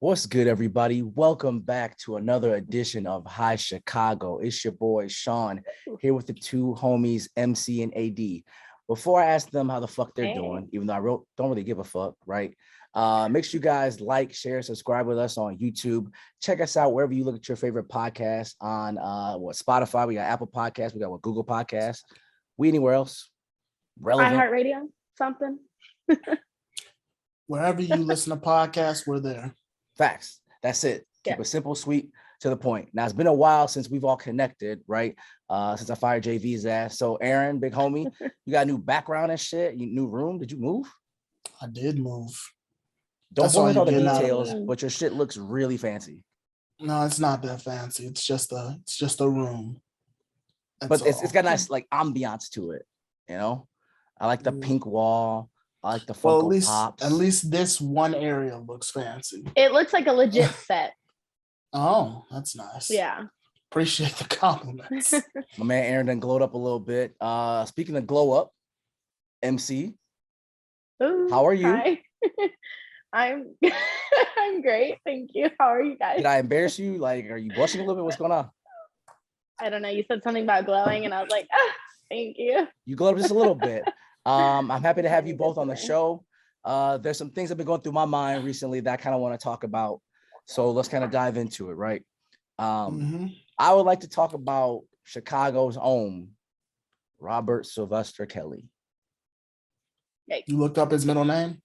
What's good, everybody? Welcome back to another edition of Hi Chicago. It's your boy Sean here with the two homies, MC and AD. Before I ask them how the fuck they're doing, even though don't really give a fuck, right? Make sure you guys like, share, subscribe with us on YouTube. Check us out wherever you look at your favorite podcast on Spotify. We got Apple Podcasts. We got Google Podcasts. We anywhere else relevant? iHeartRadio, something. Wherever you listen to podcasts, we're there. Facts. That's it. Keep it simple, sweet, to the point. Now, it's been a while since we've all connected, right? Since I fired JV's ass. So, Aaron, big homie, you got a new background and shit? New room? Did you move? I did move. Don't bore me with all the details, but your shit looks really fancy. No, it's not that fancy. It's just a room. But it's got nice like ambiance to it, you know? I like the pink wall. I like the Funko Pops. At least this one area looks fancy. It looks like a legit set. Oh, that's nice. Yeah. Appreciate the compliments. My man Aaron done glowed up a little bit. Speaking of glow up, MC, Ooh, how are you? Hi. I'm great. Thank you. How are you guys? Did I embarrass you? Like, are you blushing a little bit? What's going on? I don't know. You said something about glowing and I was like, thank you. You glowed up just a little bit. I'm happy to have you both on the show. There's some things that have been going through my mind recently that I kind of want to talk about. So let's kind of dive into it, right? I would like to talk about Chicago's own Robert Sylvestre Kelly. You looked up his middle name?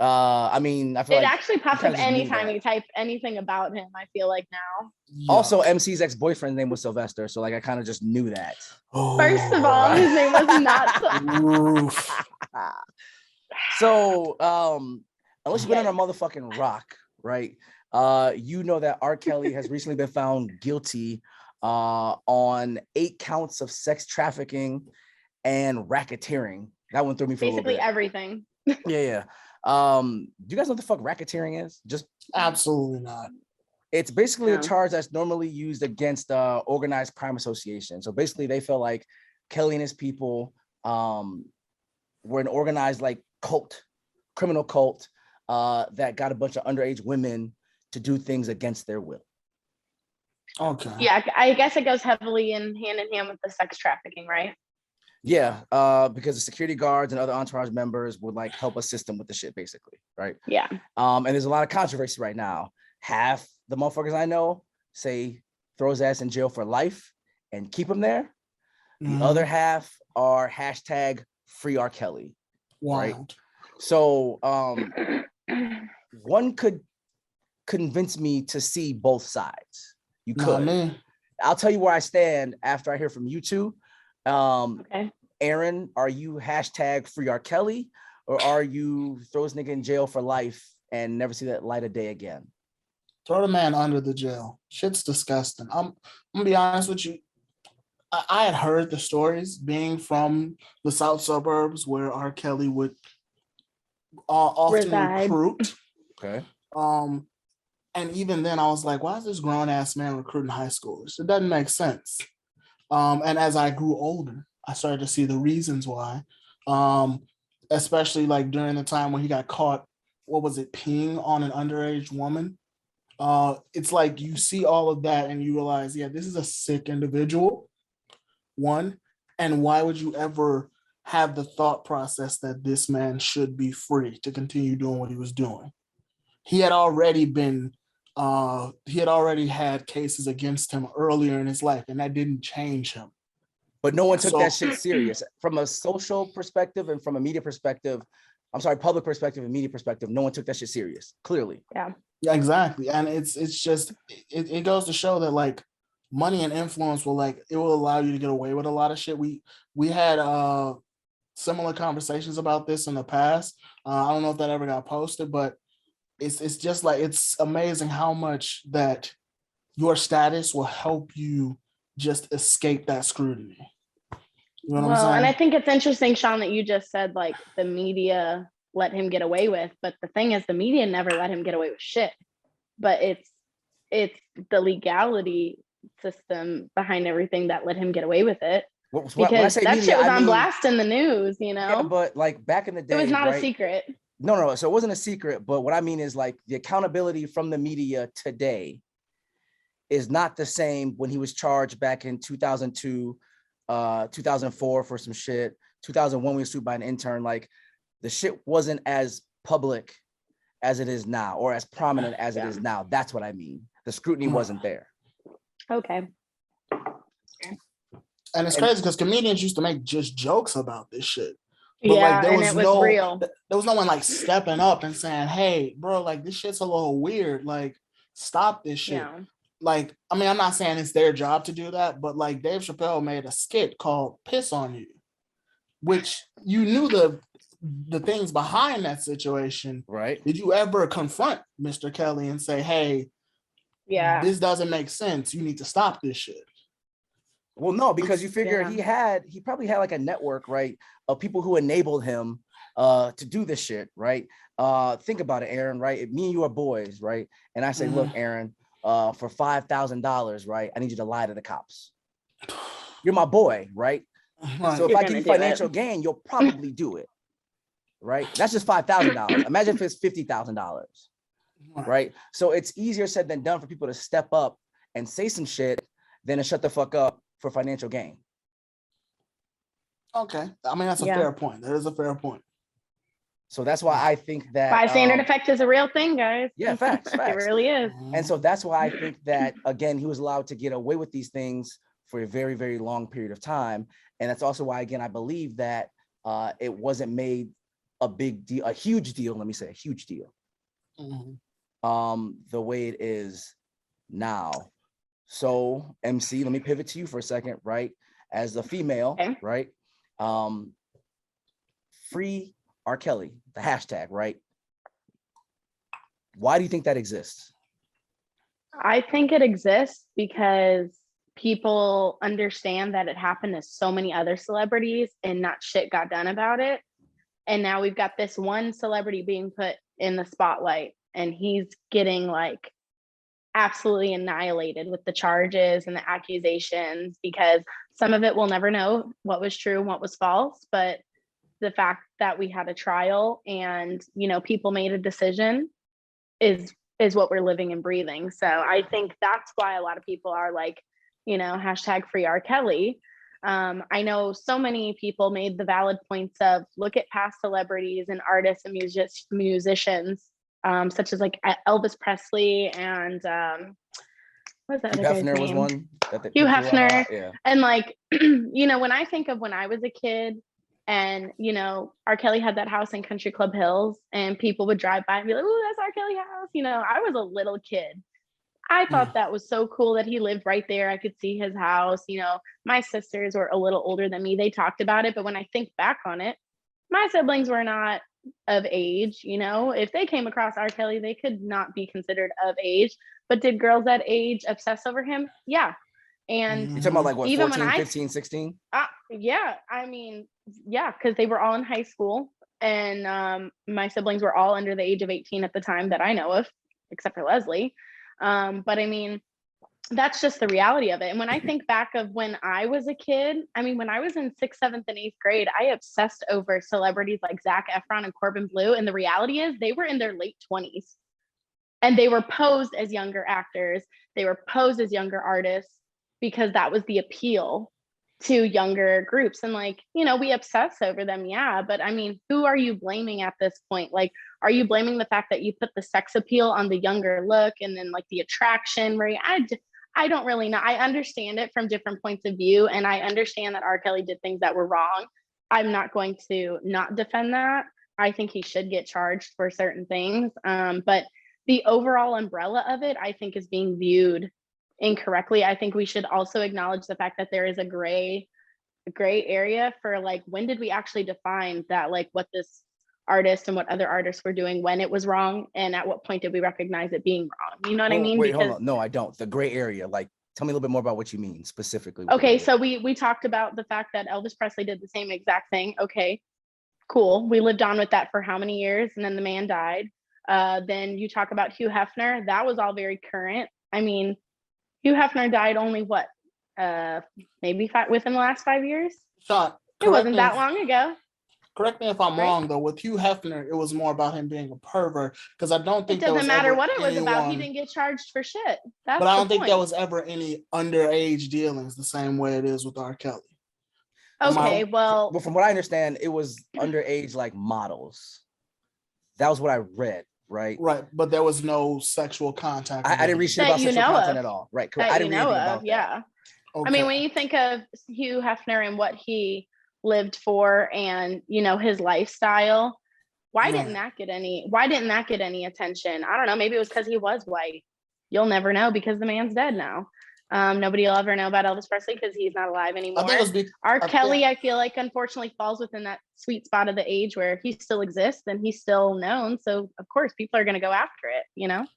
I mean, I feel it like actually pops up anytime you type anything about him, I feel like now. Yeah. Also, MC's ex-boyfriend's name was Sylvestre, so like I kind of just knew that. First of all, his name was not So unless you've been on a motherfucking rock, right? You know that R.Kelly has recently been found guilty on 8 counts of sex trafficking and racketeering. That one threw me for basically a little bit. Everything. Yeah. Do you guys know what the fuck racketeering is? Just absolutely not. It's basically a charge that's normally used against organized crime association. So basically they feel like Kelly and his people were an organized like criminal cult that got a bunch of underage women to do things against their will. Okay. Yeah, I guess it goes heavily hand in hand with the sex trafficking, right? Yeah, because the security guards and other entourage members would like help assist them with the shit, basically, right? Yeah. And there's a lot of controversy right now. Half the motherfuckers I know say throw his ass in jail for life and keep him there. The other half are hashtag free R. Kelly. Wild. Right? So one could convince me to see both sides. You could. I'll tell you where I stand after I hear from you two. Okay. Aaron, are you hashtag free R. Kelly, or are you throw this nigga in jail for life and never see that light of day again? Throw the man under the jail. Shit's disgusting. I'm gonna be honest with you. I had heard the stories being from the south suburbs where R. Kelly would often recruit. Okay. And even then I was like, why is this grown ass man recruiting high schoolers? It doesn't make sense. And as I grew older, I started to see the reasons why, especially like during the time when he got caught, peeing on an underage woman. It's like you see all of that and you realize, yeah, this is a sick individual, one. And why would you ever have the thought process that this man should be free to continue doing what he was doing? He had already had cases against him earlier in his life, and that didn't change him. But no one took that shit serious. From a social perspective and from a media perspective, public perspective and media perspective, no one took that shit serious, clearly. Yeah, exactly. And it's just, it goes to show that like money and influence will allow you to get away with a lot of shit. We had similar conversations about this in the past. I don't know if that ever got posted, but it's just like, it's amazing how much that your status will help you just escape that scrutiny. You know what I'm saying? And I think it's interesting, Sean, that you just said like the media let him get away with, but the thing is the media never let him get away with shit. But it's the legality system behind everything that let him get away with it. Because that shit was on blast in the news, you know? Yeah, but like back in the day, it was not a secret. No. So it wasn't a secret, but what I mean is like the accountability from the media today is not the same when he was charged back in 2002, 2004 for some shit, 2001 when he was sued by an intern. Like the shit wasn't as public as it is now, or as prominent as it is now. That's what I mean. The scrutiny wasn't there. Okay. And it's crazy because comedians used to make just jokes about this shit. But Yeah, like and it was real. There was no one like stepping up and saying, hey, bro, like this shit's a little weird. Like, stop this shit. Yeah. Like, I mean, I'm not saying it's their job to do that, but like Dave Chappelle made a skit called Piss on You, which you knew the things behind that situation. Right. Did you ever confront Mr. Kelly and say, hey, this doesn't make sense. You need to stop this shit? Well, no, because you figure he probably had like a network, right, of people who enabled him to do this shit, right? Think about it, Aaron, right? If me and you are boys, right? And I say, look, Aaron, for $5,000, right? I need you to lie to the cops. You're my boy, right? So if I give you financial gain, you'll probably do it, right? That's just $5,000. Imagine if it's $50,000, right? So it's easier said than done for people to step up and say some shit than to shut the fuck up for financial gain. Okay. I mean, that's a fair point. That is a fair point. So that's why I think that bystander effect is a real thing, guys. Yeah, facts. It really is. And so that's why I think that, again, he was allowed to get away with these things for a very, very long period of time. And that's also why, again, I believe that it wasn't made a big deal, a huge deal. Let me say a huge deal. The way it is now. So MC, let me pivot to you for a second, right? As a female, right? Free R.Kelly, the hashtag, right? Why do you think that exists? I think it exists because people understand that it happened to so many other celebrities and not shit got done about it. And now we've got this one celebrity being put in the spotlight and he's getting like absolutely annihilated with the charges and the accusations, because some of it we'll never know what was true and what was false, but the fact that we had a trial and, you know, people made a decision is what we're living and breathing. So I think that's why a lot of people are like, you know, hashtag free R. Kelly. I know so many people made the valid points of look at past celebrities and artists and musicians, such as like Elvis Presley and what's that other guy's name? Was one. Hugh Hefner. And like, you know, when I think of when I was a kid and, you know, R. Kelly had that house in Country Club Hills and people would drive by and be like, oh, that's R. Kelly house. You know, I was a little kid. I thought that was so cool that he lived right there. I could see his house. You know, my sisters were a little older than me. They talked about it. But when I think back on it, my siblings were not of age. You know, if they came across R. Kelly, they could not be considered of age. But did girls that age obsess over him? Yeah. And you're talking about like what, even 14, when 15, 16? Yeah. I mean, yeah, because they were all in high school. And my siblings were all under the age of 18 at the time that I know of, except for Leslie. But I mean, that's just the reality of it. And when I think back of when I was a kid, I mean, when I was in 6th, 7th, and 8th grade, I obsessed over celebrities like Zac Efron and Corbin Bleu. And the reality is they were in their late 20s and they were posed as younger actors. They were posed as younger artists because that was the appeal to younger groups. And like, you know, we obsess over them. Yeah. But I mean, who are you blaming at this point? Like, are you blaming the fact that you put the sex appeal on the younger look and then like the attraction? Where I don't really know. I understand it from different points of view. And I understand that R. Kelly did things that were wrong. I'm not going to not defend that. I think he should get charged for certain things. But the overall umbrella of it, I think, is being viewed incorrectly. I think we should also acknowledge the fact that there is a gray area for like, when did we actually define that, like what this artist and what other artists were doing when it was wrong, and at what point did we recognize it being wrong? You know what I mean? Wait, hold on. No, I don't. The gray area, like, tell me a little bit more about what you mean specifically. Okay, so we talked about the fact that Elvis Presley did the same exact thing. Okay, cool. We lived on with that for how many years, and then the man died. Then you talk about Hugh Hefner. That was all very current. I mean, Hugh Hefner died only what, maybe within the last 5 years? Sean, it wasn't that long ago. Correct me if I'm wrong, though. With Hugh Hefner, it was more about him being a pervert, because I don't think it doesn't matter what it was about. He didn't get charged for shit. But I don't think there was ever any underage dealings the same way it is with R.Kelly. Okay, well, from what I understand, it was underage like models. That was what I read, right? Right, but there was no sexual contact. I didn't read shit about sexual content at all. Right, correct. I didn't read anything about that. Yeah. Okay. I mean, when you think of Hugh Hefner and what he lived for, and his lifestyle, why didn't that get any attention? I don't know. Maybe it was because he was white. You'll never know, because the man's dead now. Nobody will ever know about Elvis Presley because he's not alive anymore. R.Kelly, I feel like, unfortunately falls within that sweet spot of the age where he still exists and he's still known. So of course people are going to go after it,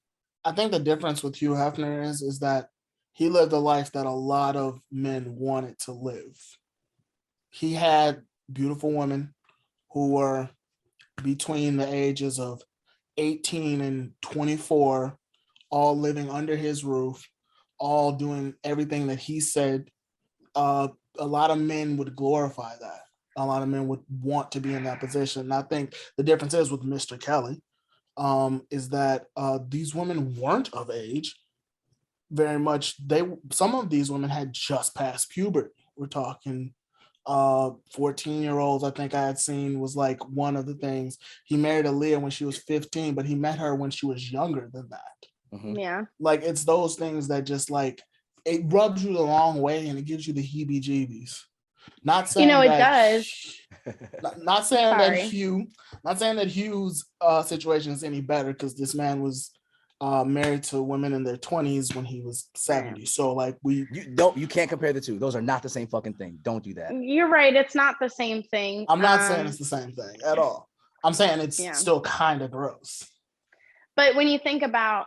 I think the difference with Hugh Hefner is that he lived a life that a lot of men wanted to live. He had beautiful women who were between the ages of 18 and 24, all living under his roof, all doing everything that he said. A lot of men would glorify that. A lot of men would want to be in that position. And I think the difference is with Mr. Kelly, is that these women weren't of age very much. Some of these women had just passed puberty. We're talking 14-year-olds. I think I had seen was like one of the things. He married Aaliyah when she was 15, but he met her when she was younger than that. Mm-hmm. Yeah. Like, it's those things that just like, it rubs you the wrong way and it gives you the heebie-jeebies. Not saying it does. Not saying that Hugh's situation is any better, because this man was married to women in their 20s when he was 70. So like you can't compare the two. Those are not the same fucking thing. Don't do that. You're right. It's not the same thing. I'm not saying it's the same thing at all. I'm saying it's still kind of gross. But when you think about,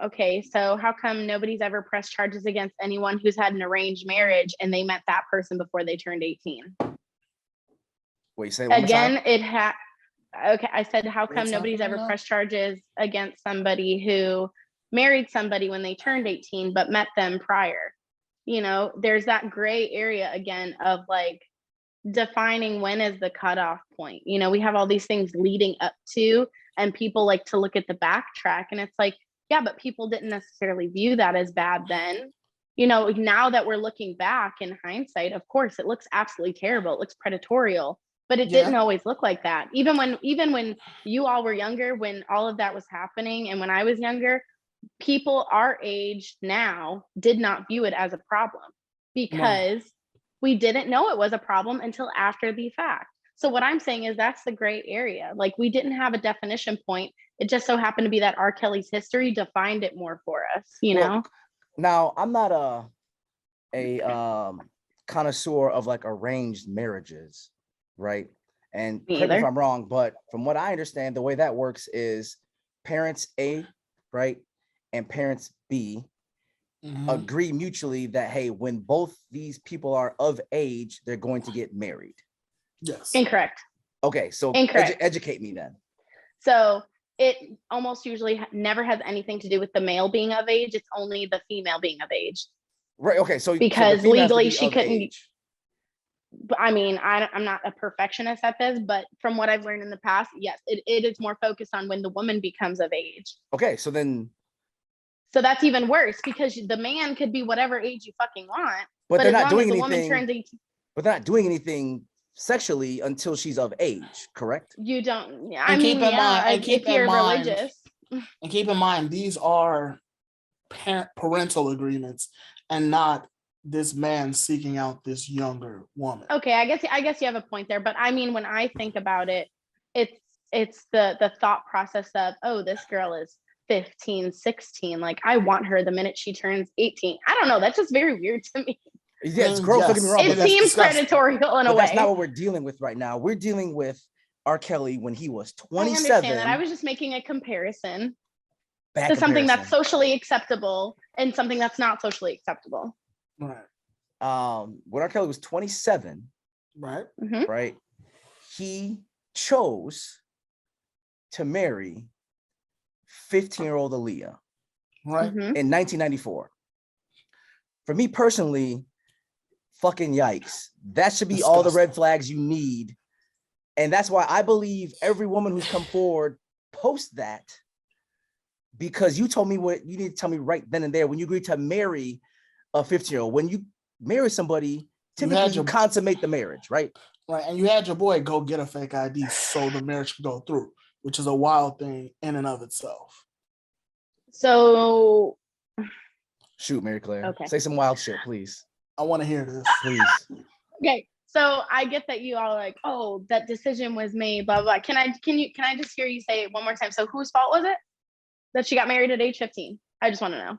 okay, so how come nobody's ever pressed charges against anyone who's had an arranged marriage and they met that person before they turned 18? Wait, say again, okay, I said, how come nobody's ever pressed charges against somebody who married somebody when they turned 18 but met them prior? There's that gray area again of like defining when is the cutoff point. We have all these things leading up to, and people like to look at the backtrack, and it's like, yeah, but people didn't necessarily view that as bad then. Now that we're looking back in hindsight, of course, it looks absolutely terrible. It looks predatorial, but it didn't always look like that. Even when you all were younger, when all of that was happening, and when I was younger, people our age now did not view it as a problem, because we didn't know it was a problem until after the fact. So what I'm saying is that's the gray area. Like, we didn't have a definition point. It just so happened to be that R. Kelly's history defined it more for us, know? Now, I'm not a connoisseur of like arranged marriages, right? And correct me if I'm wrong, but from what I understand, the way that works is parents A, right, and parents B agree mutually that, hey, when both these people are of age, they're going to get married. Yes. Incorrect. Okay, so educate me then. So it almost usually never has anything to do with the male being of age. It's only the female being of age. Right. Okay. So because legally she couldn't. Age. I mean, I'm not a perfectionist at this, but from what I've learned in the past, yes, it is more focused on when the woman becomes of age. Okay. So that's even worse, because the man could be whatever age you fucking want, but they're not doing anything. But they're not doing anything sexually until she's of age, correct? You don't. Keep in mind, these are parental agreements, and not this man seeking out this younger woman. Okay, I guess you have a point there, but I mean, when I think about it, it's the thought process of, oh, this girl is 15, 16, like I want her the minute she turns 18. I don't know, that's just very weird to me. Yeah, it's gross. Don't get me wrong. It seems predatorial in a way. That's not what we're dealing with right now. We're dealing with R. Kelly when he was 27. I understand that. I was just making a comparison to something that's socially acceptable and something that's not socially acceptable. Right. When R. Kelly was 27, right, right, he chose to marry 15-year-old Aaliyah, right, in 1994. For me personally, fucking yikes. That should be all the red flags you need And that's why I believe every woman who's come forward post that, because you told me what you need to tell me right then and there when you agreed to marry a 15-year-old. When you marry somebody, typically you consummate the marriage, right? Right, and you had your boy go get a fake ID so the marriage could go through, which is a wild thing in and of itself. So, shoot, Mary Claire. Okay. Say some wild shit, please. I want to hear this. Please. Okay, so I get that you all are like, oh, that decision was made, blah, blah. Can I just hear you say it one more time? So whose fault was it that she got married at age 15? I just want to know.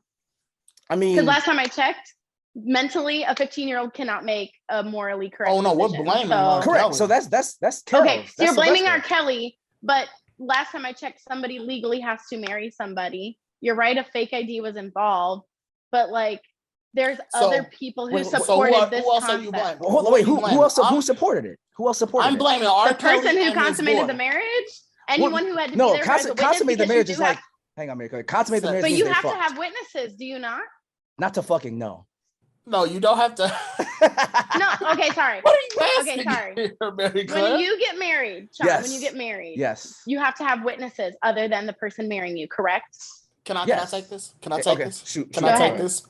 I mean, because last time I checked, mentally, a 15-year-old cannot make a morally correct Oh no, decision. we're blaming So, R. correct. Kelly. So that's okay. Kelly. So you're blaming R. Kelly, but last time I checked, somebody legally has to marry somebody. You're right, a fake ID was involved, but like there's other people who supported this concept. Well, hold on, wait, who else? Who supported it? Who else supported it? I'm blaming R. The Kelly person who and consummated the marriage. Anyone who had to be there as a witness. Consummate the marriage is like, hang on, Mary. Consummate the marriage. But you have to have witnesses, do you not? Not to fucking know. No, you don't have to. No, okay, sorry. What are you asking? Okay, sorry. Here, Mary Claire? When you get married, Sean, Yes. when you get married, Yes. you have to have witnesses other than the person marrying you, correct? Can I Yes. take this? Can I take this? Shoot. Can Go I take ahead. this?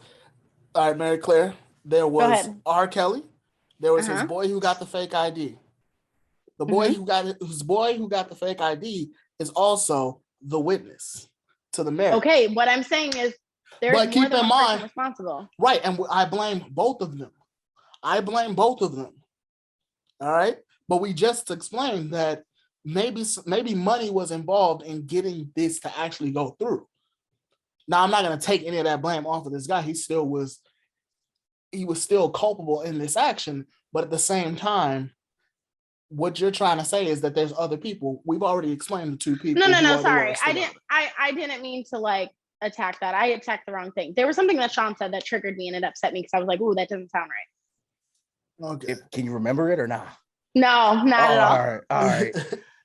All right, Mary Claire. There was R. Kelly. There was his Uh-huh. boy who got the fake ID. The boy who got the fake ID is also the witness to the marriage. Okay, what I'm saying is there's But more keep than in one mind- person responsible. Right, and I blame both of them. All right, but we just explained that maybe money was involved in getting this to actually go through. Now, I'm not going to take any of that blame off of this guy. He was still culpable in this action, but at the same time, what you're trying to say is that there's other people. We've already explained the two people. No, sorry. I didn't mean to like attack that. I attacked the wrong thing. There was something that Sean said that triggered me and it upset me because I was like, ooh, that doesn't sound right. Okay. Can you remember it or not? No, not at all. All right.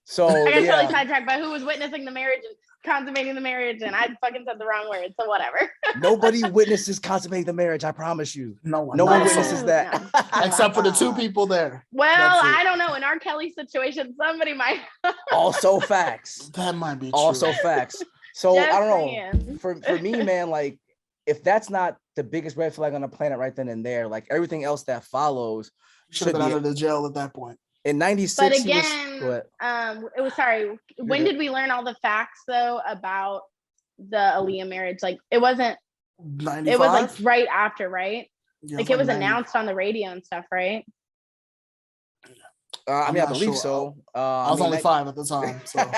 So I got totally sidetracked by who was witnessing the marriage and consummating the marriage, and I fucking said the wrong word, so whatever. Nobody witnesses consummating the marriage. I promise you. No one witnesses that. No. except for the two people there. Well, I don't know. In R. Kelly situation, somebody might. Also facts. That might be true. Also facts. So Just I don't know. saying. For me, man, like if that's not the biggest red flag on the planet right then and there, like everything else that follows should have been out of the jail at that point. In 96, but again, it was sorry. When did we learn all the facts though about the Aaliyah marriage? Like it wasn't. 95? It was like right after, right? Yeah, like it was announced on the radio and stuff, right? I believe so. I was only 5 at the time. So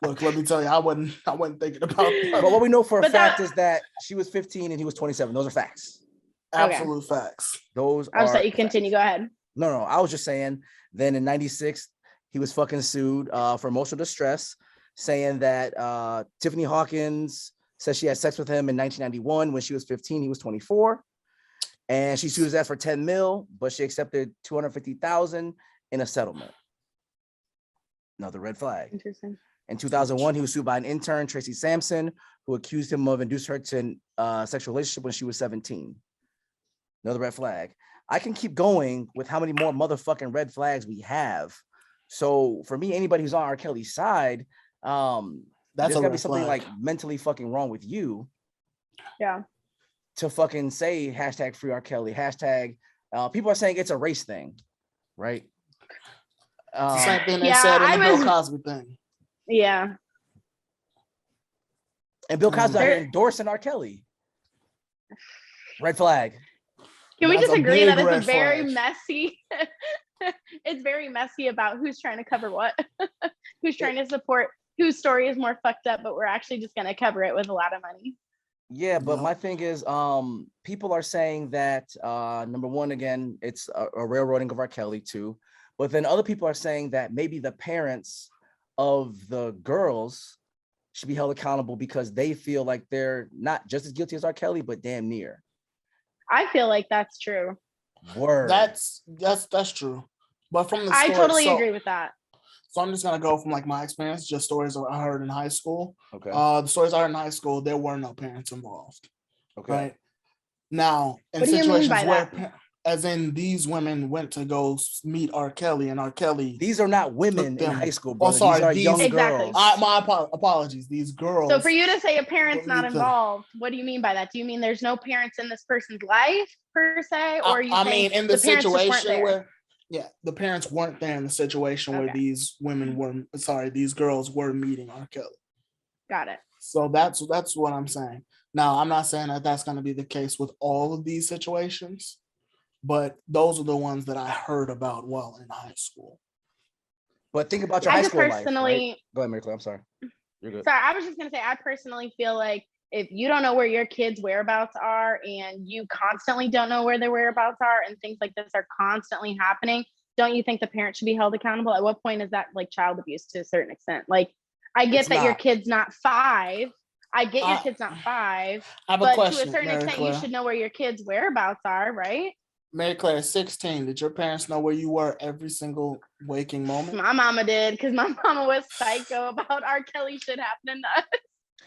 look, let me tell you, I wasn't thinking about that. But what we know for a fact is that she was 15 and he was 27. Those are facts. Absolute facts. Those I was are let you continue. Go ahead. No, I was just saying. Then in 96, he was fucking sued for emotional distress, saying that Tiffany Hawkins said she had sex with him in 1991 when she was 15. He was 24. And she sued his ass for 10 mil, but she accepted 250,000 in a settlement. Another red flag. Interesting. In 2001, he was sued by an intern, Tracy Sampson, who accused him of inducing her to a sexual relationship when she was 17. Another red flag. I can keep going with how many more motherfucking red flags we have. So for me, anybody who's on R. Kelly's side, there's gotta be something like mentally fucking wrong with you. Yeah. To fucking say hashtag free R. Kelly, hashtag, people are saying it's a race thing, right? Same thing they said in the Bill Cosby thing. Yeah. And Bill Cosby endorsing R. Kelly. Red flag. Can we just agree that it's very messy? It's very messy about who's trying to cover what, who's trying to support whose story is more fucked up, but we're actually just going to cover it with a lot of money. Yeah, but my thing is, people are saying that number one, again, it's a railroading of R. Kelly too. But then other people are saying that maybe the parents of the girls should be held accountable because they feel like they're not just as guilty as R. Kelly, but damn near. I feel like that's true. Word. That's true. But from the story, I totally agree with that. So I'm just gonna go from like my experience, just stories I heard in high school. Okay. The stories I heard in high school, there were no parents involved. Okay. Right. Now, in What do you mean situations by where that? as in these women went to go meet R.Kelly, and R.Kelly. These are not women in high school, brother. sorry, these are young Exactly. girls. My apologies. These girls. So for you to say a parent's not involved, what do you mean by that? Do you mean there's no parents in this person's life per se, or you think in the situation where, the parents weren't there in the situation where these women were. Sorry, these girls were meeting R.Kelly. Got it. So that's what I'm saying. Now, I'm not saying that that's going to be the case with all of these situations, but those are the ones that I heard about while in high school. But think about your high school life. Right? Go ahead, Mary Claire. I'm sorry. You're good. Sorry, I was just going to say, I personally feel like if you don't know where your kids' whereabouts are and you constantly don't know where their whereabouts are and things like this are constantly happening, don't you think the parent should be held accountable? At what point is that like child abuse to a certain extent? Like, I get that your kid's not 5. I get your kid's not 5. I have but a question, to a certain Mary extent, Claire. you should know where your kids' whereabouts are, right? Mary Claire, 16. Did your parents know where you were every single waking moment? My mama did, because my mama was psycho about R.Kelly shit happening to us.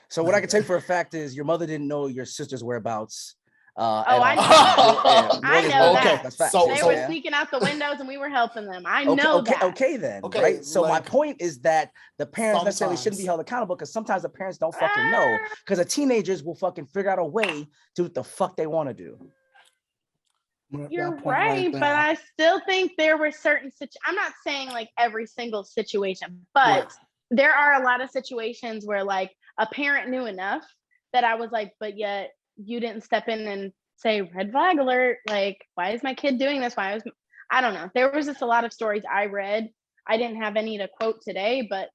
So what I can tell you for a fact is your mother didn't know your sister's whereabouts. I know. I know that. They were sneaking out the windows and we were helping them. I know that. Okay then. Right. So my point is that the parents necessarily shouldn't be held accountable, because sometimes the parents don't fucking know, because the teenagers will fucking figure out a way to do what the fuck they want to do. You're right, but I still think there were certain I'm not saying like every single situation, but there are a lot of situations where like a parent knew enough that I was like, but yet you didn't step in and say red flag alert. Like, why is my kid doing this? I don't know. There was just a lot of stories I read. I didn't have any to quote today, but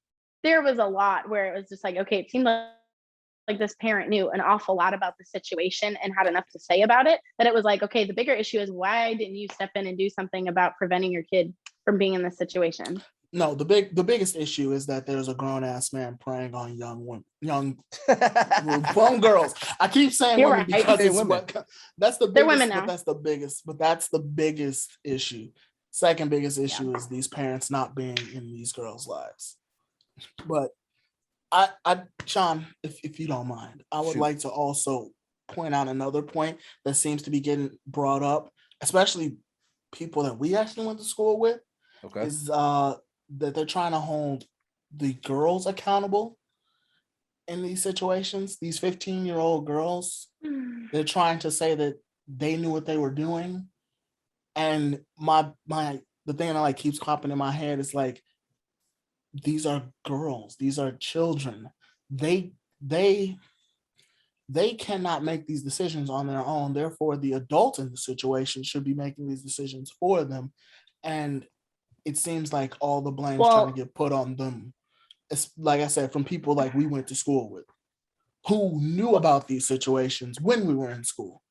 there was a lot where it was just like, okay, it seemed like this parent knew an awful lot about the situation and had enough to say about it, that it was like, okay, the bigger issue is why didn't you step in and do something about preventing your kid from being in this situation? No, the biggest issue is that there's a grown ass man preying on young women, young girls. I keep saying women because it's women. That's the biggest. They're women now. That's the biggest issue. Second biggest issue is these parents not being in these girls' lives. But I Sean, if you don't mind, I would like to also point out another point that seems to be getting brought up, especially people that we actually went to school with. Okay. Is that they're trying to hold the girls accountable in these situations. These 15-year-old girls, they're trying to say that they knew what they were doing. And the thing that like keeps popping in my head is like, these are girls, these are children. They cannot make these decisions on their own. Therefore, the adult in the situation should be making these decisions for them. And it seems like all the blame is trying to get put on them. It's like I said, from people like we went to school with, who knew about these situations when we were in school.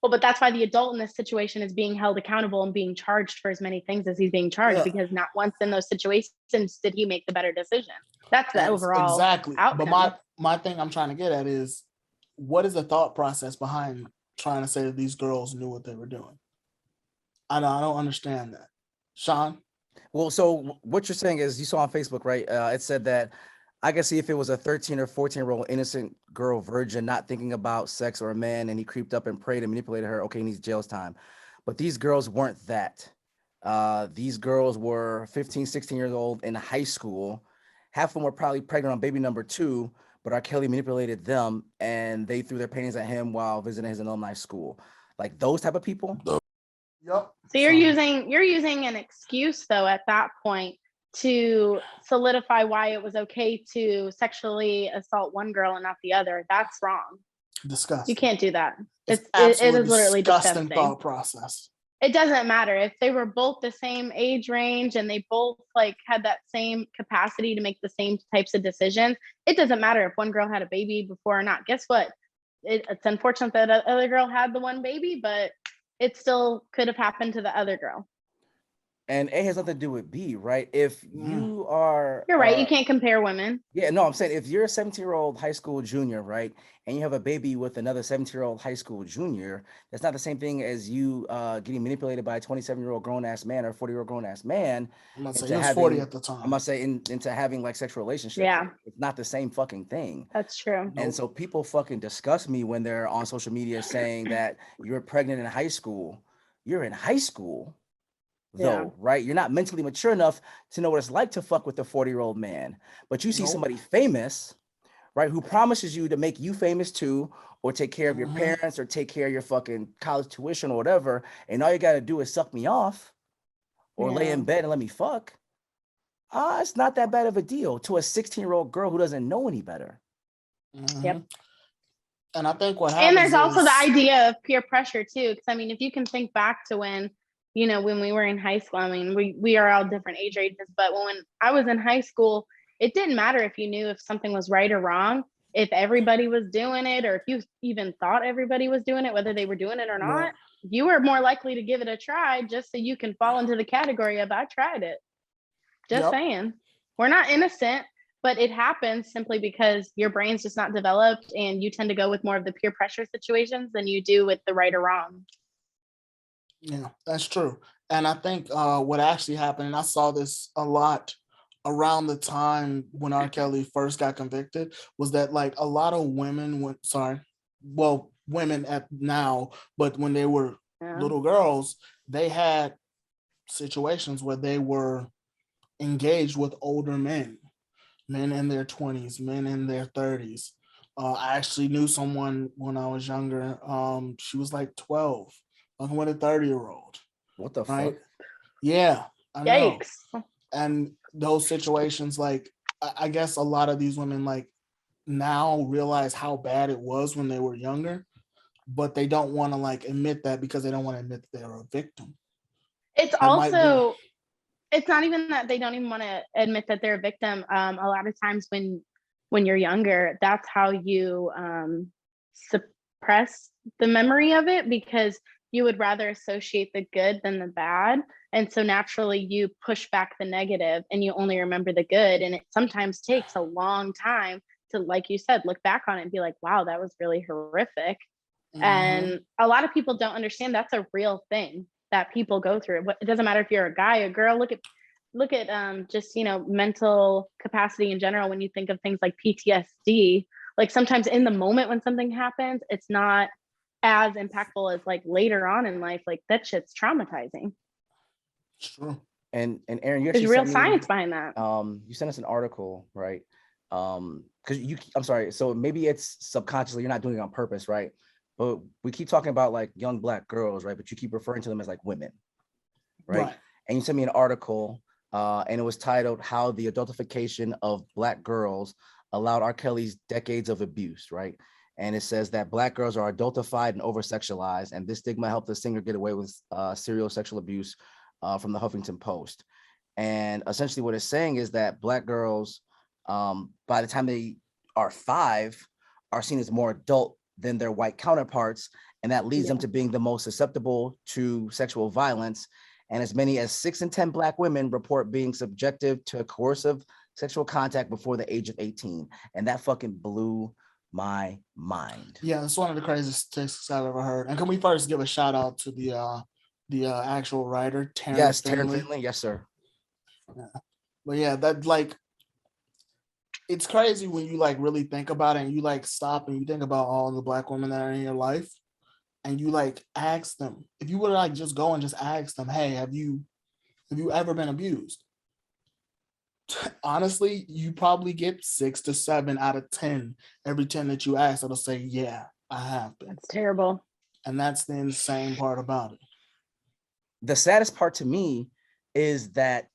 Well, but that's why the adult in this situation is being held accountable and being charged for as many things as he's being charged, because not once in those situations did he make the better decision. That's the overall outcome. But my thing I'm trying to get at is, what is the thought process behind trying to say that these girls knew what they were doing? I don't understand that. Sean? Well, so what you're saying is, you saw on Facebook, right? It said that I can see if it was a 13 or 14-year-old innocent girl, virgin, not thinking about sex or a man, and he creeped up and preyed and manipulated her, okay, he needs jail time. But these girls weren't that. These girls were 15, 16 years old in high school. Half of them were probably pregnant on baby number 2, but R.Kelly manipulated them, and they threw their panties at him while visiting his alumni school. Like those type of people. Yep. So you're using an excuse though at that point to solidify why it was okay to sexually assault one girl and not the other. That's wrong. Disgusting. You can't do that. It is literally disgusting thought process. It doesn't matter if they were both the same age range and they both like had that same capacity to make the same types of decisions. It doesn't matter if one girl had a baby before or not. Guess what? It's unfortunate that the other girl had the one baby, but it still could have happened to the other girl. And A has nothing to do with B, right? If you are... You're right. You can't compare women. Yeah, no, I'm saying if you're a 17-year-old high school junior, right, and you have a baby with another 17-year-old high school junior, that's not the same thing as you getting manipulated by a 27-year-old grown-ass man or a 40-year-old grown-ass man. I'm going to say he was 40 at the time. I'm going to say into having like sexual relationships. Yeah. It's not the same fucking thing. That's true. And so people fucking disgust me when they're on social media saying that you're pregnant in high school. you're in high school, though, Yeah. right? You're not mentally mature enough to know what it's like to fuck with a 40-year-old man. But you see Nope. somebody famous, right, who promises you to make you famous too, or take care of your parents, or take care of your fucking college tuition or whatever, and all you got to do is suck me off or lay in bed and let me fuck. It's not that bad of a deal to a 16-year-old girl who doesn't know any better. Yep. And I think what And happens there's also the is, idea of peer pressure too, because I mean, if you can think back to when, you know, when we were in high school, I mean, we are all different age ranges, but when I was in high school, it didn't matter if you knew if something was right or wrong. If everybody was doing it, or if you even thought everybody was doing it, whether they were doing it or not, you were more likely to give it a try, just so you can fall into the category of I tried it. Just saying. We're not innocent, but it happens simply because your brain's just not developed, and you tend to go with more of the peer pressure situations than you do with the right or wrong. Yeah, that's true. And I think what actually happened, and I saw this a lot around the time when R.Kelly first got convicted, was that like a lot of women women at now, but when they were little girls, they had situations where they were engaged with older men in their 20s, men in their 30s. I actually knew someone when I was younger. She was like 12, fucking with a 30-year-old. What the Right? fuck? Yeah, I know. Yikes. And those situations, like, I guess a lot of these women, like, now realize how bad it was when they were younger, but they don't want to, like, admit that because they don't want to admit that they're a victim. It's That might be. also, it's not even that they don't even want to admit that they're a victim. A lot of times when you're younger, that's how you suppress the memory of it, because you would rather associate the good than the bad. And so naturally you push back the negative and you only remember the good. And it sometimes takes a long time to, like you said, look back on it and be like, wow, that was really horrific. And a lot of people don't understand that's a real thing that people go through. It doesn't matter if you're a guy or girl. Look at just, you know, mental capacity in general. When you think of things like PTSD, like sometimes in the moment when something happens, it's not as impactful as like later on in life. Like that shit's traumatizing. It's true. And Aaron, you There's actually real sent me, science behind that. you sent us an article, right? Because I'm sorry, so maybe it's subconsciously, you're not doing it on purpose, right? But we keep talking about like young Black girls, right? But you keep referring to them as like women, right? And you sent me an article, and it was titled "How the Adultification of Black Girls Allowed R. Kelly's Decades of Abuse," right? And it says that Black girls are adultified and over-sexualized, and this stigma helped the singer get away with serial sexual abuse from the Huffington Post. And essentially what it's saying is that Black girls, by the time they are 5, are seen as more adult than their white counterparts, and that leads them to being the most susceptible to sexual violence. And as many as 6 in 10 Black women report being subjected to coercive sexual contact before the age of 18. And that fucking blew my mind. Yeah, it's one of the craziest statistics I've ever heard. And can we first give a shout out to the actual writer, Terrence Finley? Yes, sir. Yeah. But yeah, that, like, it's crazy when you like really think about it, and you like stop and you think about all the Black women that are in your life, and you like ask them, if you would like just go and just ask them, hey, have you ever been abused? Honestly, you probably get 6 to 7 out of 10. Every 10 that you ask, it'll say, yeah, I have been. It's terrible. And that's the insane part about it. The saddest part to me is that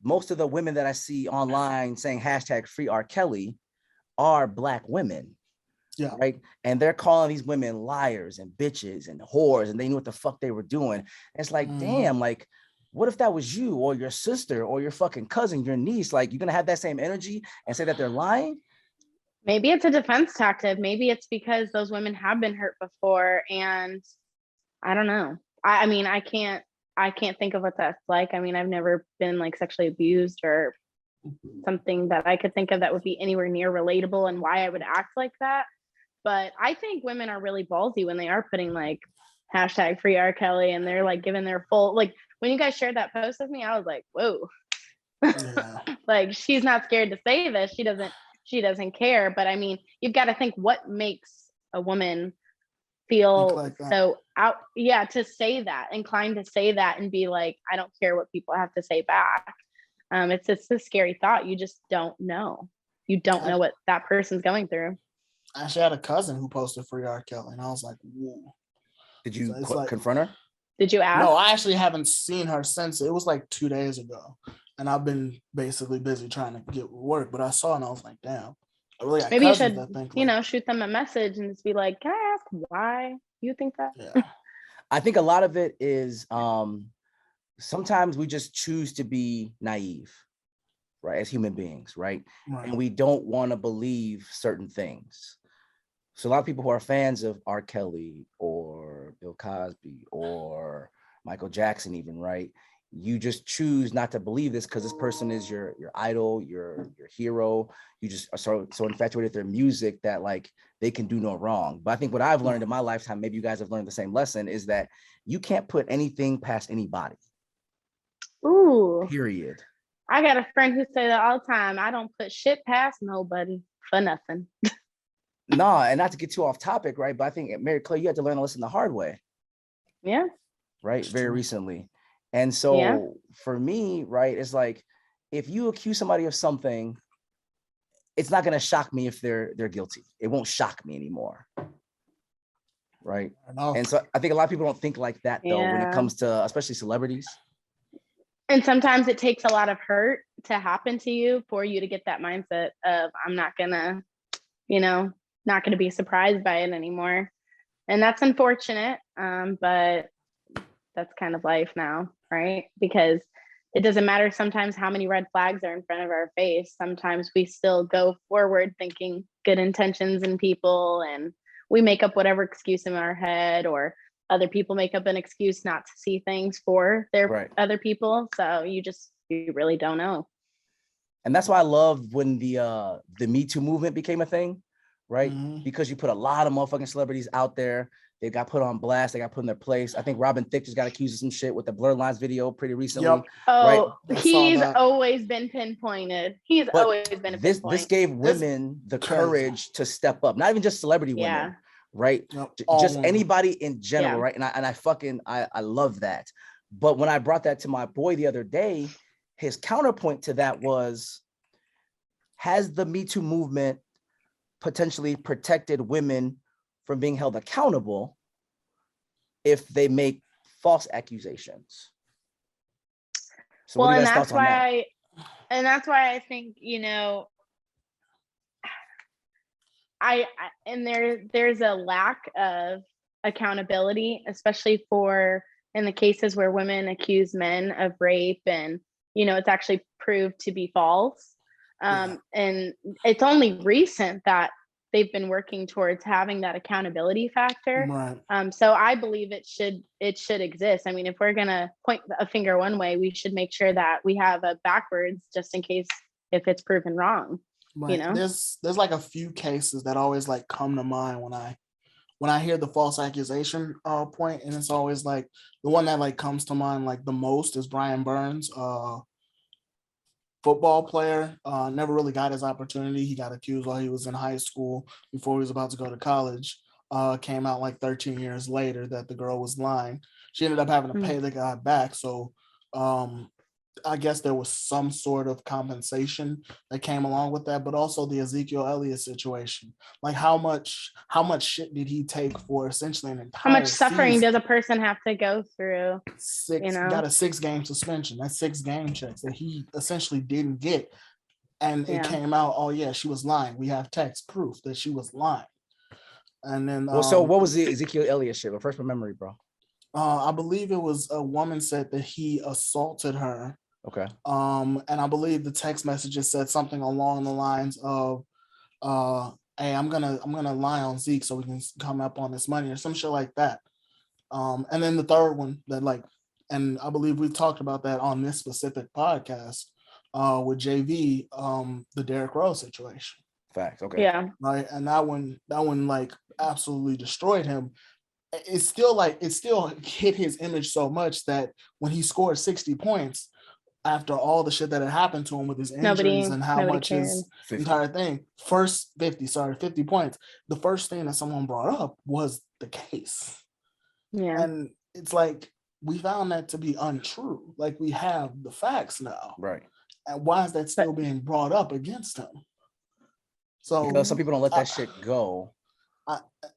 most of the women that I see online saying hashtag free R. Kelly are Black women. Yeah. Right. And they're calling these women liars and bitches and whores, and they knew what the fuck they were doing. And it's like, damn, like, what if that was you or your sister or your fucking cousin, your niece? Like, you're going to have that same energy and say that they're lying? Maybe it's a defense tactic. Maybe it's because those women have been hurt before. And I don't know. I mean, I can't think of what that's like. I mean, I've never been like sexually abused or something that I could think of that would be anywhere near relatable and why I would act like that. But I think women are really ballsy when they are putting like hashtag free R. Kelly, and they're like giving their full, like when you guys shared that post with me, I was like, whoa. Yeah. Like, she's not scared to say this. She doesn't care. But I mean, you've got to think what makes a woman feel like that. so out, to say that, inclined to say that and be like, I don't care what people have to say back. It's a scary thought. You just don't know. You don't know what that person's going through. I actually had a cousin who posted free R.Kelly, and I was like, whoa. Did you like, confront her? Did you ask? No, I actually haven't seen her since. It was like 2 days ago, and I've been basically busy trying to get work. But I saw it and I was like, damn. I really got Maybe you cousins should, that think shoot them a message and just be like, can I ask why you think that? Yeah. I think a lot of it is sometimes we just choose to be naive, right, as human beings, right? And we don't want to believe certain things. So a lot of people who are fans of R. Kelly or Bill Cosby or Michael Jackson even, right? You just choose not to believe this because this person is your idol, your hero. You just are so infatuated with their music that like they can do no wrong. But I think what I've learned in my lifetime, maybe you guys have learned the same lesson, is that you can't put anything past anybody. Ooh. Period. I got a friend who say that all the time. I don't put shit past nobody for nothing. No, and not to get too off topic, right? But I think Mary Claire, you had to learn to listen the hard way. Yeah. Right. Very recently. And so for me, right, it's like if you accuse somebody of something, it's not going to shock me if they're guilty. It won't shock me anymore. Right. And so I think a lot of people don't think like that, though, when it comes to especially celebrities. And sometimes it takes a lot of hurt to happen to you for you to get that mindset of I'm not gonna, not gonna be surprised by it anymore. And that's unfortunate. But that's kind of life now, right? Because it doesn't matter sometimes how many red flags are in front of our face. Sometimes we still go forward thinking good intentions in people, and we make up whatever excuse in our head, or other people make up an excuse not to see things for their other people. So you really don't know. And that's why I love when the Me Too movement became a thing, right? Because you put a lot of motherfucking celebrities out there. They got put on blast. They got put in their place. I think Robin Thicke just got accused of some shit with the Blurred Lines video pretty recently. Yep. Oh, right? He's always been pinpointed. This gave women the courage to step up. Not even just celebrity women, right? Yep. Just anybody in general, right? And I love that. But when I brought that to my boy the other day, his counterpoint to that was, has the Me Too movement potentially protected women from being held accountable if they make false accusations? So well, and that's why I think, there's a lack of accountability, especially in the cases where women accuse men of rape and, it's actually proved to be false. And it's only recent that they've been working towards having that accountability factor. Right. So I believe it should exist. I mean, if we're gonna point a finger one way, we should make sure that we have a backwards just in case if it's proven wrong. Right. There's like a few cases that always like come to mind when I hear the false accusation point, and it's always like the one that like comes to mind like the most is Brian Burns, football player, never really got his opportunity. He got accused while he was in high school before he was about to go to college. Came out like 13 years later that the girl was lying. She ended up having to pay the guy back. So I guess there was some sort of compensation that came along with that, but also the Ezekiel Elliott situation. Like how much shit did he take for essentially an entire How much suffering season? does a person have to go through? Got a 6-game suspension. That's 6 game checks that he essentially didn't get. And it came out, oh yeah, she was lying. We have text proof that she was lying. And then so what was the Ezekiel Elliott shit? Refresh my memory, bro. I believe it was a woman said that he assaulted her. Okay. And I believe the text messages said something along the lines of, "Hey, I'm gonna lie on Zeke so we can come up on this money," or some shit like that. And then the third one that like, and I believe we talked about that on this specific podcast with JV, the Derrick Rose situation. Facts. Okay. Yeah. Right, and that one like absolutely destroyed him. It still hit his image so much that when he scored 60 points. after all the shit that had happened to him with his injuries and how much cared. his 50. entire thing, 50 points. The first thing that someone brought up was the case. Yeah. And it's like, we found that to be untrue. Like, we have the facts now. Right. And why is that still being brought up against him? So Because some people don't let that shit go.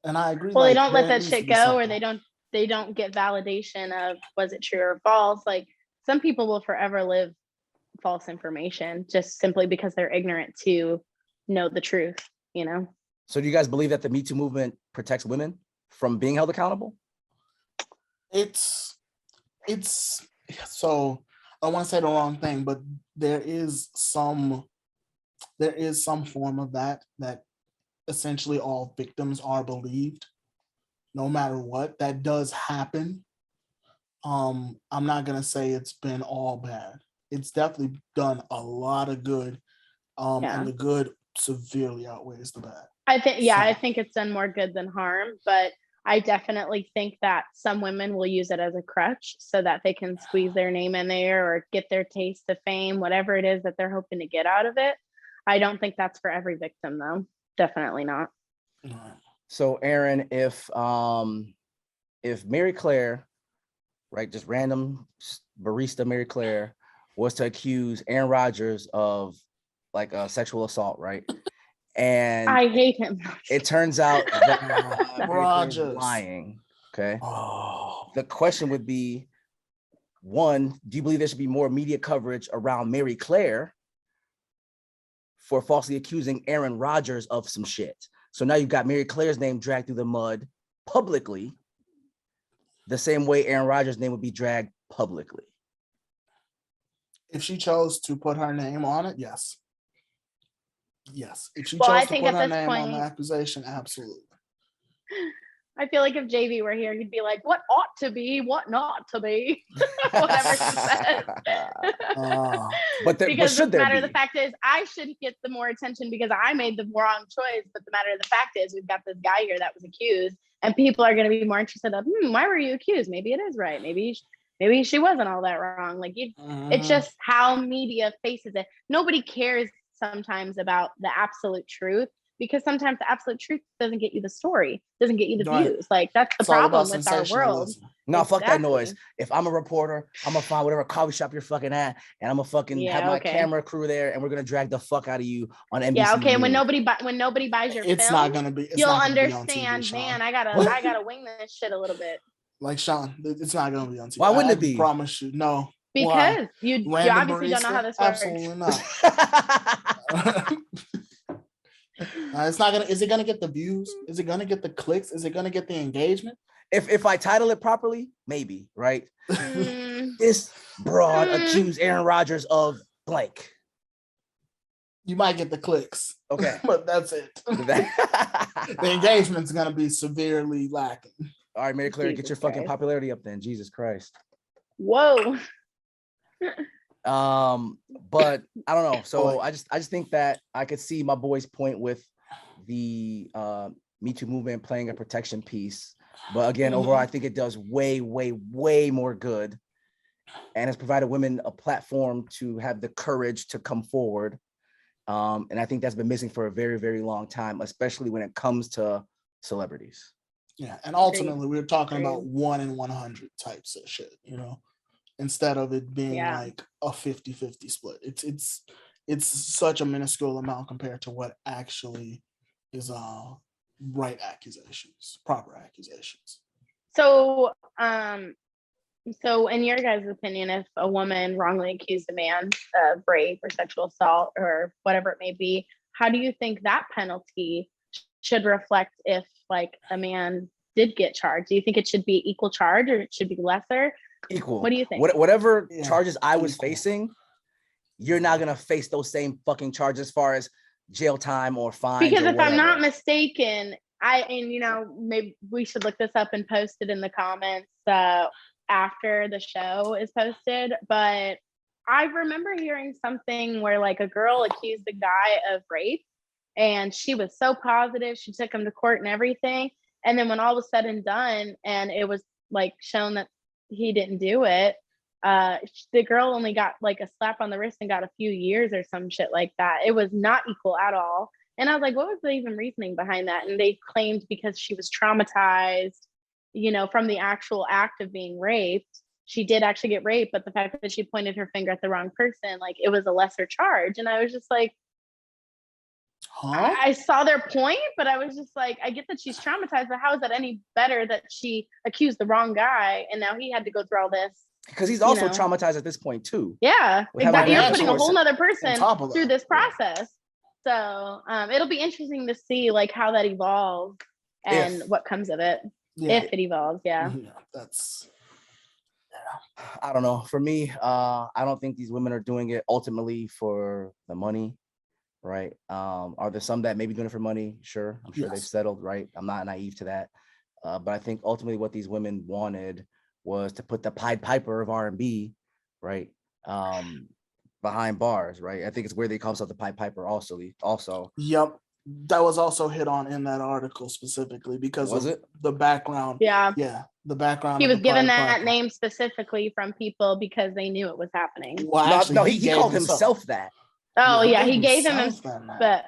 And I agree. Well, like, they don't let there that needs to shit be go, or something. they don't get validation of was it true or false. Like, some people will forever live false information just simply because they're ignorant to know the truth, you know? So do you guys believe that the Me Too movement protects women from being held accountable? It's so, I want to say the wrong thing, but there is some form of that essentially all victims are believed no matter what. That does happen. I'm not gonna say it's been all bad. It's definitely done a lot of good. And the good severely outweighs the bad. I think it's done more good than harm, but I definitely think that some women will use it as a crutch so that they can squeeze their name in there or get their taste of fame, whatever it is that they're hoping to get out of it. I don't think that's for every victim, though. Definitely not. So Aaron, if Mary Claire, right, just random barista Mary Claire, was to accuse Aaron Rodgers of like a sexual assault, right? And I hate him. it turns out that Rodgers lying. Okay. Oh. The question would be, one, do you believe there should be more media coverage around Mary Claire for falsely accusing Aaron Rodgers of some shit? So now you've got Mary Claire's name dragged through the mud publicly, the same way Aaron Rodgers' name would be dragged publicly. If she chose to put her name on it, yes. Yes. If she chose to put her name on the accusation, absolutely. I feel like if JV were here, he'd be like, what ought to be, what not to be, whatever he says. But should there be? The fact is, I should get the more attention because I made the wrong choice. But the matter of the fact is, we've got this guy here that was accused, and people are going to be more interested of, why were you accused? Maybe it is right. Maybe she wasn't all that wrong. Like, it's just how media faces it. Nobody cares sometimes about the absolute truth, because sometimes the absolute truth doesn't get you the story, doesn't get you the views. Like, that's the problem with our world. No, fuck that noise. If I'm a reporter, I'm gonna find whatever coffee shop you're fucking at, and I'm gonna fucking have my camera crew there, and we're gonna drag the fuck out of you on NBC. Yeah, okay. News. When nobody buys your film, not gonna be. You'll understand, TV, man. I gotta wing this shit a little bit. Like, Sean, it's not gonna be on TV. Why wouldn't it be? I promise you, no. Because you obviously don't know how this works. Absolutely not. It's not gonna. Is it gonna get the views? Is it gonna get the clicks? Is it gonna get the engagement? If I title it properly, maybe, right? This broad accused Aaron Rodgers of blank. You might get the clicks. Okay. But that's it. The engagement's gonna be severely lacking. All right, Mary Claire, get your fucking popularity up then. Jesus Christ. Whoa. But I don't know. So I just think that I could see my boy's point with the Me Too movement playing a protection piece. But again, overall, I think it does way, way, way more good, and has provided women a platform to have the courage to come forward. And I think that's been missing for a very, very long time, especially when it comes to celebrities. Yeah, and ultimately, we're talking about 1 in 100 types of shit, instead of it being like a 50-50 split. It's such a minuscule amount compared to what actually is right accusations, proper accusations. So in your guys' opinion, if a woman wrongly accused a man of rape or sexual assault or whatever it may be, how do you think that penalty should reflect if like a man did get charged? Do you think it should be equal charge or it should be lesser? Equal. What do you think? Whatever charges I was facing, you're not gonna face those same fucking charges as far as jail time or fines. Because if I'm not mistaken, maybe we should look this up and post it in the comments after the show is posted. But I remember hearing something where like a girl accused the guy of rape, and she was so positive. She took him to court and everything. And then when all was said and done, and it was like shown that he didn't do it, the girl only got like a slap on the wrist and got a few years or some shit like that. It was not equal at all. And I was like, what was the even reasoning behind that? And they claimed because she was traumatized, you know, from the actual act of being raped. She did actually get raped, but the fact that she pointed her finger at the wrong person, like it was a lesser charge. And I was just like, I saw their point, but I was just like, I get that she's traumatized, but how is that any better that she accused the wrong guy and now he had to go through all this? Because he's also traumatized at this point too. Yeah, exactly. You're putting a whole nother person through this process. So it'll be interesting to see like how that evolves and what comes of it. If it evolves, that's I don't know. For me, I don't think these women are doing it ultimately for the money, right? Are there some that may be doing it for money? Sure, I'm sure they've settled, right? I'm not naive to that, but I think ultimately what these women wanted was to put the Pied Piper of R&B, right, behind bars, right? I think it's where they call themselves the Pied Piper also. Yep. That was also hit on in that article specifically because the background. Yeah, the background. He was given that name specifically from people because they knew it was happening. Well, actually, he called himself that. Oh yeah, he gave him, but.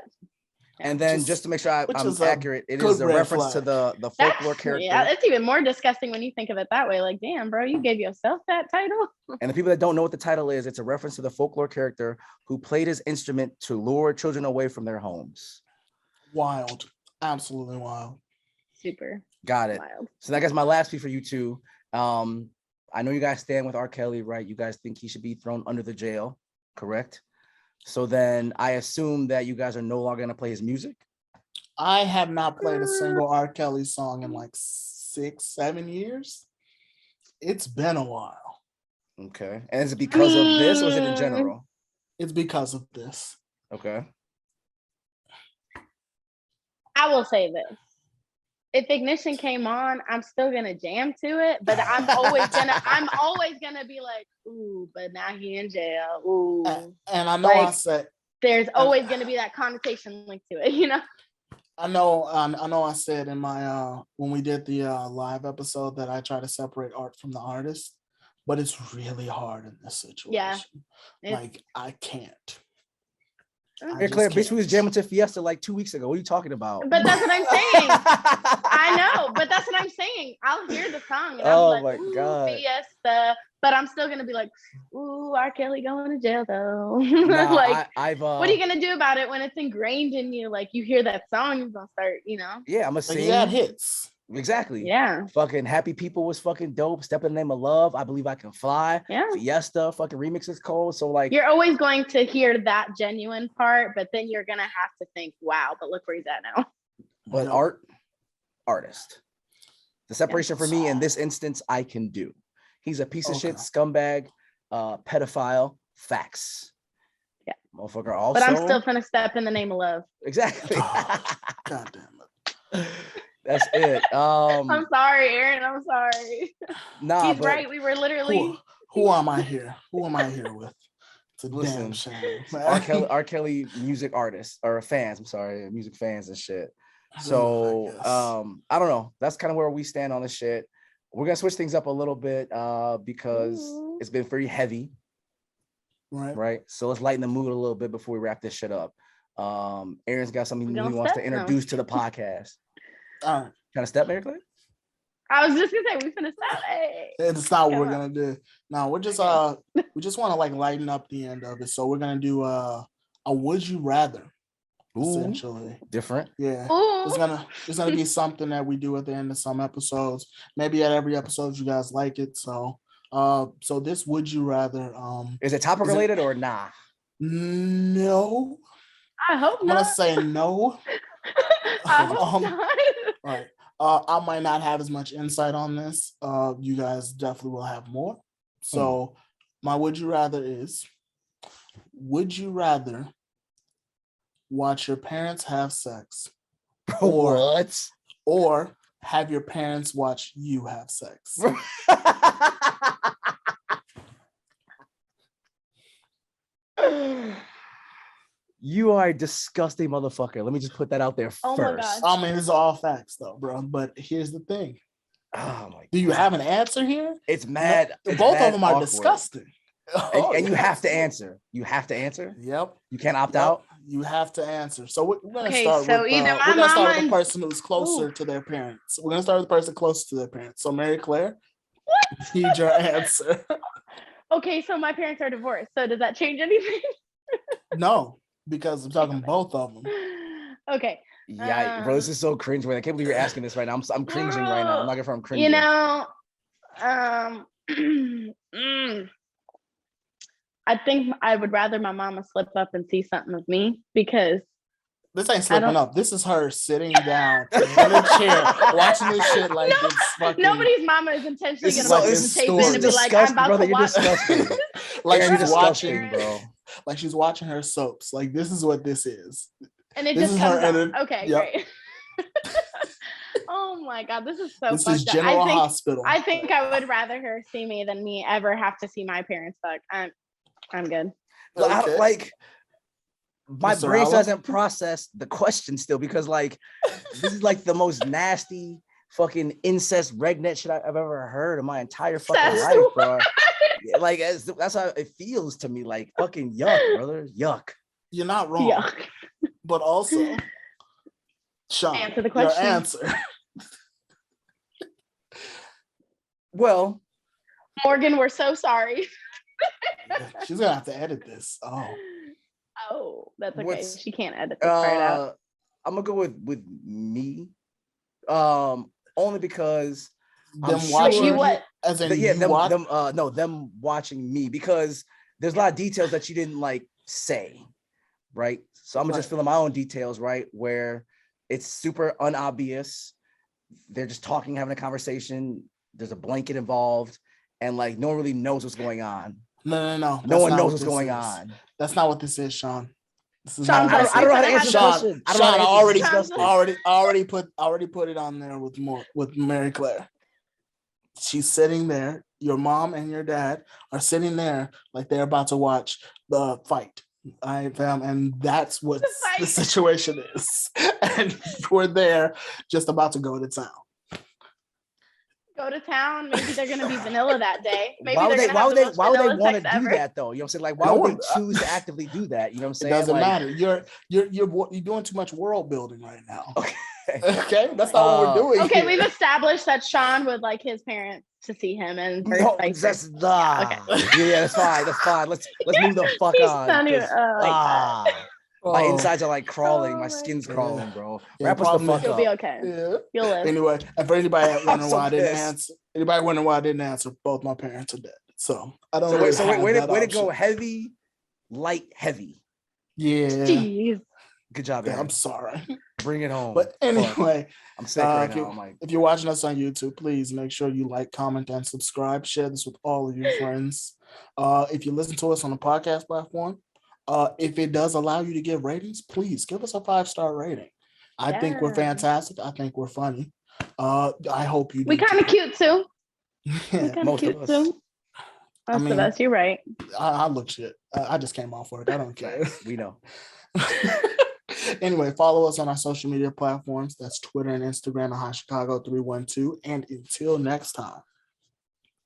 And then just to make sure I'm accurate, it is a reference to the folklore character. Yeah, it's even more disgusting when you think of it that way. Like, damn, bro, you gave yourself that title. And the people that don't know what the title is, it's a reference to the folklore character who played his instrument to lure children away from their homes. Wild. Absolutely wild. Super. Got it. Wild. So I guess my last piece for you two. I know you guys stand with R.Kelly, right? You guys think he should be thrown under the jail, correct? So then I assume that you guys are no longer going to play his music. I have not played a single R.Kelly song in like 6-7 years. It's been a while. Okay. And is it because of this or is it in general? It's because of this. Okay. I will say this. If Ignition came on, I'm still gonna jam to it, but I'm always gonna be like, ooh, but now he in jail. Ooh. And I know I said there's always gonna be that connotation linked to it, you know. I know I said in my when we did the live episode that I try to separate art from the artist, but it's really hard in this situation. Yeah. Like I can't. You're clear, bitch. We was jamming to Fiesta like 2 weeks ago. What are you talking about? But that's what I'm saying. I know, but that's what I'm saying. I'll hear the song and I'm like, ooh, God. Fiesta. But I'm still gonna be like, ooh, R.Kelly going to jail though. Nah, like, what are you gonna do about it when it's ingrained in you? Like you hear that song, you're gonna start, you know. Yeah, I'm gonna sing. Yeah, hits. Exactly. Yeah. Fucking Happy People was fucking dope. Step in the Name of Love. I Believe I Can Fly. Yeah. Fiesta. Fucking remix is cold. So like you're always going to hear that genuine part, but then you're gonna have to think, wow, but look where he's at now. But artist. The separation for me in this instance, I can do. He's a piece of shit, scumbag, pedophile. Facts. Yeah. Motherfucker also. But I'm still gonna step in the name of love. Exactly. God damn it. That's it. I'm sorry, Aaron. I'm sorry. Nah, he's right. We were literally. Who am I here? Who am I here with? It's a damn shame. R. Kelly music artists or fans. I'm sorry, music fans and shit. So I don't know. That's kind of where we stand on this shit. We're gonna switch things up a little bit because it's been very heavy. Right. So let's lighten the mood a little bit before we wrap this shit up. Aaron's got something he wants to introduce to the podcast. Trying to step, Mary Claire? I was just gonna say we finna stop. Hey. It's not what we're gonna do. No, we're just we just want to like lighten up the end of it. So we're gonna do a would you rather. Essentially different. Yeah. It's gonna be something that we do at the end of some episodes. Maybe at every episode you guys like it. So so this would you rather is it topic related or nah? No. I hope I'm not. gonna say no. I hope not. All right. I might not have as much insight on this. You guys definitely will have more. So my would you rather is, would you rather watch your parents have sex or have your parents watch you have sex? You are a disgusting motherfucker. Let me just put that out there first. My God. I mean, it's all facts though, bro. But here's the thing. Oh my Do you God. have an answer here? It's mad. No, it's both mad of them are awkward. disgusting. And you have to answer. You have to answer. Yep. You can't opt out. You have to answer. So we're gonna Okay, start so with either my we're gonna start with mama the person who's closer to their parents. We're gonna start with the person closest to their parents. So Mary Claire, need your answer. Okay, so my parents are divorced. So does that change anything? No, because I'm talking both of them. Okay. Yeah, bro, this is so cringe. I can't believe you're asking this right now. I'm cringing right now. I'm not gonna. I'm cringing. You know, I think I would rather my mama slip up and see something of me because this ain't slipping up. This is her sitting down in a chair watching this shit like it's fucking. Nobody's mama is intentionally gonna like fucking tape in and be like, I'm about brother, to watch. You're disgusting. Like Aaron, she's watching, bro. Like she's watching her soaps. Like this is what this is. And it this just comes out. Okay, yep. great. Oh my God, this is so this fucked is up. General Hospital. I think I would rather her see me than me ever have to see my parents fuck. I'm good. Okay. Like my Mr. brain Allah? doesn't process the question still because like this is like the most nasty fucking incest regnet shit I've ever heard in my entire fucking life, bro. Like that's how it feels to me. Like fucking yuck, brother. Yuck. You're not wrong. Yuck. But also, Sean, answer the question. Your answer. Well, Morgan, we're so sorry. She's gonna have to edit this. Oh, that's okay. What's- She can't edit this part out. I'm gonna go with me. Only because Them I'm watching You what? as in them watching me because there's a lot of details that you didn't like say, right? So I'm gonna just fill in my own details, right? Where it's super unobvious. They're just talking, having a conversation. There's a blanket involved, and like no one really knows what's going on. No. No one knows what's going on. That's not what this is, Sean. This is Sean, not I what don't know how to this is. answer the question. I don't know how to answer Sean, already put it on there with Mary Claire. She's sitting there. Your mom and your dad are sitting there like they're about to watch the fight. And that's what the situation is. And we're there just about to go to town. Go to town. Maybe they're gonna be vanilla that day. Maybe Why would they want to do ever. that though? You know what I'm saying? Like, why would they choose to actively do that? You know what I'm saying? It doesn't like, matter. You're doing too much world building right now. Okay. Okay, that's not what we're doing. Okay, here. we've established that Sean would like his parents to see him, and No, vice that's versa. yeah, that's fine. That's fine. Let's move the fuck He's on. not even, 'cause, my Oh. insides are like crawling. Oh my my skin's God. crawling, bro. Yeah, Wrap us the problem fuck is- You'll up. be okay. Yeah. You'll live. Anyway, and for anybody wondering so why I didn't pissed. answer, anybody wondering why I didn't answer, both my parents are dead. So I don't. So really way have to that go option. heavy, light, heavy. Yeah. Jeez. Good job, Yeah, Aaron. I'm sorry. Bring it home. But anyway, I'm sick right if, now. I'm like, if you're watching us on YouTube, please make sure you like, comment, and subscribe. Share this with all of your friends. If you listen to us on a podcast platform, if it does allow you to give ratings, please give us a 5-star rating. I think we're fantastic. I think we're funny. I hope you do. We kind of cute too. Yeah, most of us. Most of us, you're right. I look shit. I just came off work. I don't care. We know. Anyway, follow us on our social media platforms. That's Twitter and Instagram at Chicago 312. And until next time,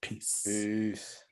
peace. Peace.